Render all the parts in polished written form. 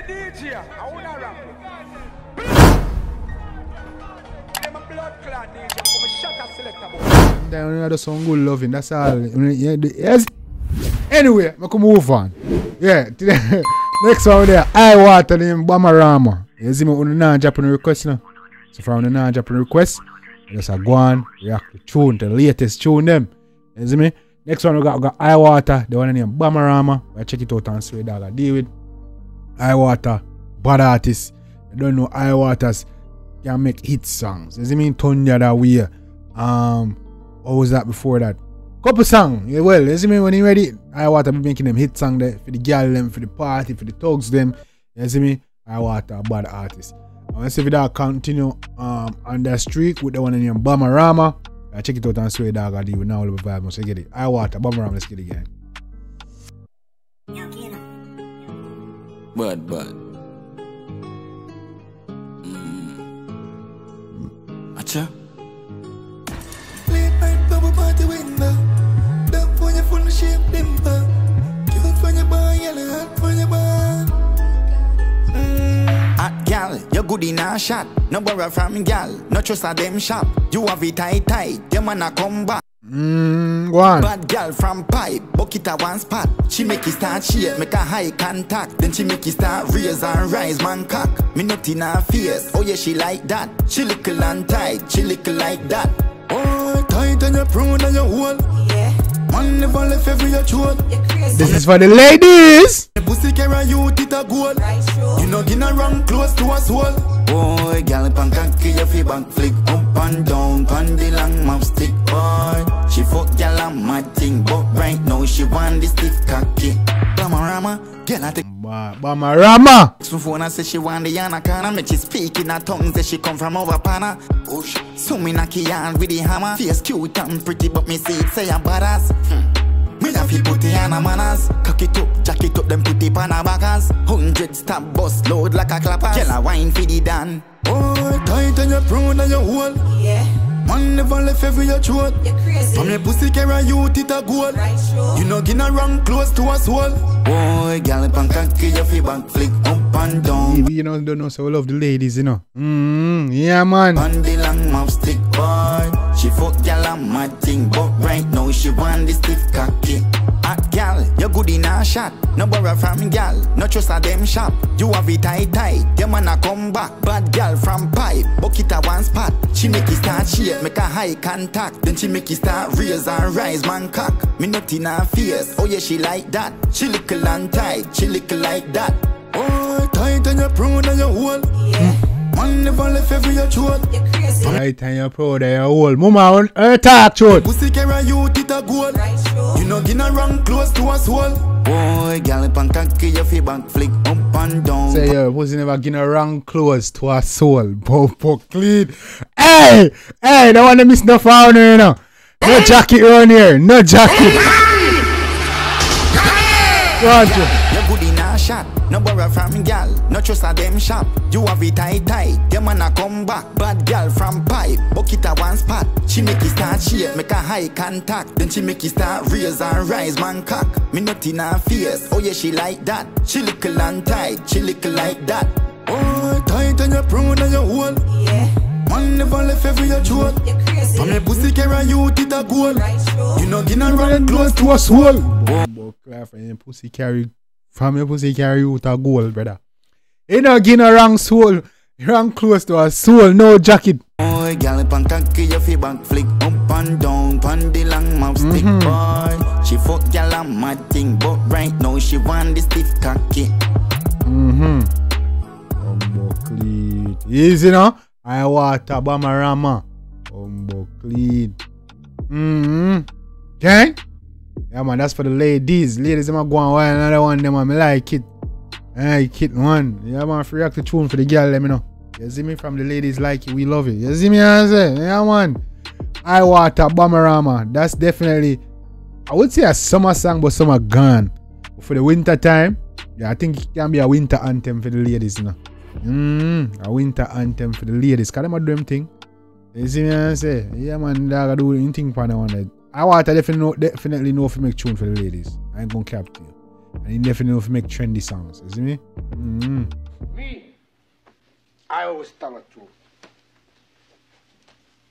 DJ, I wanna rap. I'm a blood clot DJ, I'm a shot a selector. Then we do some good loving, that's all. Yes. Anyway, I can move on. Yeah, next one there, 𝐑𝐿𝐿 named Bombarama. You see me on the non-Japan request now. So from the non-Japan request, just go on, react to tune, the latest tune them. You see me? Next one we got 𝐑𝐿𝐿, the one named Bombarama. I check it out and see what I deal with. 𝐑𝐿𝐿, bad artist. You don't know 𝐑𝐿𝐿 can make hit songs. You see me? Turn the other way. What was that before that? Couple song, yeah, well, you see me when he ready, 𝐑𝐿𝐿 be making them hit song there for the girl them, for the party, for the thugs them. You see me? 𝐑𝐿𝐿, a bad artist. I want to see if that continue on that streak with the one named Bombarama. I check it out and see what dog I do with now all the vibe. Must get it. 𝐑𝐿𝐿, Bombarama, let's get it again. But Acha. Late night bubble party window. Dump for your full shape dimple. Cute for your bar, yellow hot for your bar. Hot gal, you good in a shot. No borrow from gal, no trust a them shop. You have it tight, them wanna come back. Go on. Bad girl from pipe, bucket at one spot. She make it start shake, make a high contact. Then she make it start raise and rise, man cock. Me not in her face, oh yeah she like that. She little and tight, she little like that. Oh, tight and you're prone and you're whole. Yeah. Man never left every your throat. This is for the ladies. The pussy carry you, it a goal. You know gonna run close to a soul. Boy, gal pan cocky, your feet back flick up and down, pan the long mouth stick. Boy, she fuck gal and mad thing, but right now she want the stiff cocky. Bombarama, girl I take Bombarama. so phone and say she want the anaconda, make she speak in her tongue, say she come from over pana. Push, so me knock it with the hammer. Face cute and pretty, but me see it say a badass. Me da fi put it on a manners. Cock it up, jack it up, then put it on a backers. 100 stab bust load like a clapper. Girl a wine for the dan. Oh, tight and you're prone and you're whole. Yeah. Man never left every your throat. You're crazy. From your pussy carry you, it a goal. Right, sure. You know gonna run close to a soul. Boy, gal pan cocky, your feet back flick up and down. You know, don't know, so we love the ladies, you know. Yeah, man. On the long mouth stick, boy. She fuck gal and mad thing, but right now she want the stiff cocky. Hot gal, you good in a shot. No borrow from gal, no trust a them shop. You have it tight, them wanna come back. Bad gal from pipe, bucket at one spot. She make it start shake, make a high contact. Then she make it start raise and rise, man cock. Me not in her face, oh yeah she like that. She little and tight, she little like that. Oh, tight and you're prone and you're whole. Yeah. Man never left every your throat. You're crazy. Right, and you're proud of your whole mama on her talk throat. Pussy carry you, it a goal. Right, sure. You know gonna run close to a soul. Boy, gal pan cocky, your feet back flick up and down. Say your pussy never gonna run close to a soul. Bopo clean. Hey, don't want to miss no found here, you know. No jacket around here, no jacket. You're good in a shot, no borrow from gal, no trust a them shop. You have it tight, them wanna come back. Bad gal from pipe, bucket at one spot. She make it start shake, make a high contact. Then she make it start raise and rise, man cock. Me not in her face, oh yeah she like that. She little and tight, she little like that. Oh, tight and you're prone and you're whole. Yeah. Man never left every your throat. You're crazy. From your pussy carry you, it a goal. Right, sure. You know gonna run close to a soul. Bopo clear from your pussy carry. From your pussy carry you to a goal, brother. You know, gonna wrong soul. Run close to a soul, no jacket. Boy, gal pan cocky, your feet back flick up and down, pan the long mouth stick, boy. She fuck gal and mad thing, but right now she want the stiff cocky. Clean. Easy, no? 𝐑𝐿𝐿, Bombarama. Clean. Okay? Yeah, man, that's for the ladies. Ladies, I'm going to another one, them, man. I like it. I like it, man. Yeah, man, free react to tune for the girl, let me know. You see me? From the ladies like it, we love it. You see me? I say, yeah, man. 𝐑𝐿𝐿, Bombarama. That's definitely, I would say a summer song, but summer gone. But for the winter time, yeah, I think it can be a winter anthem for the ladies, you know. A winter anthem for the ladies. Cause them a do them thing. You see me? I say, yeah, man, they do anything for that one. 𝐑𝐿𝐿 definitely know if you make tune for the ladies. I ain't gonna cap to you. And he never know if he make trendy songs. You see me? Me, I always tell the truth.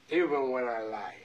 Even when I lie.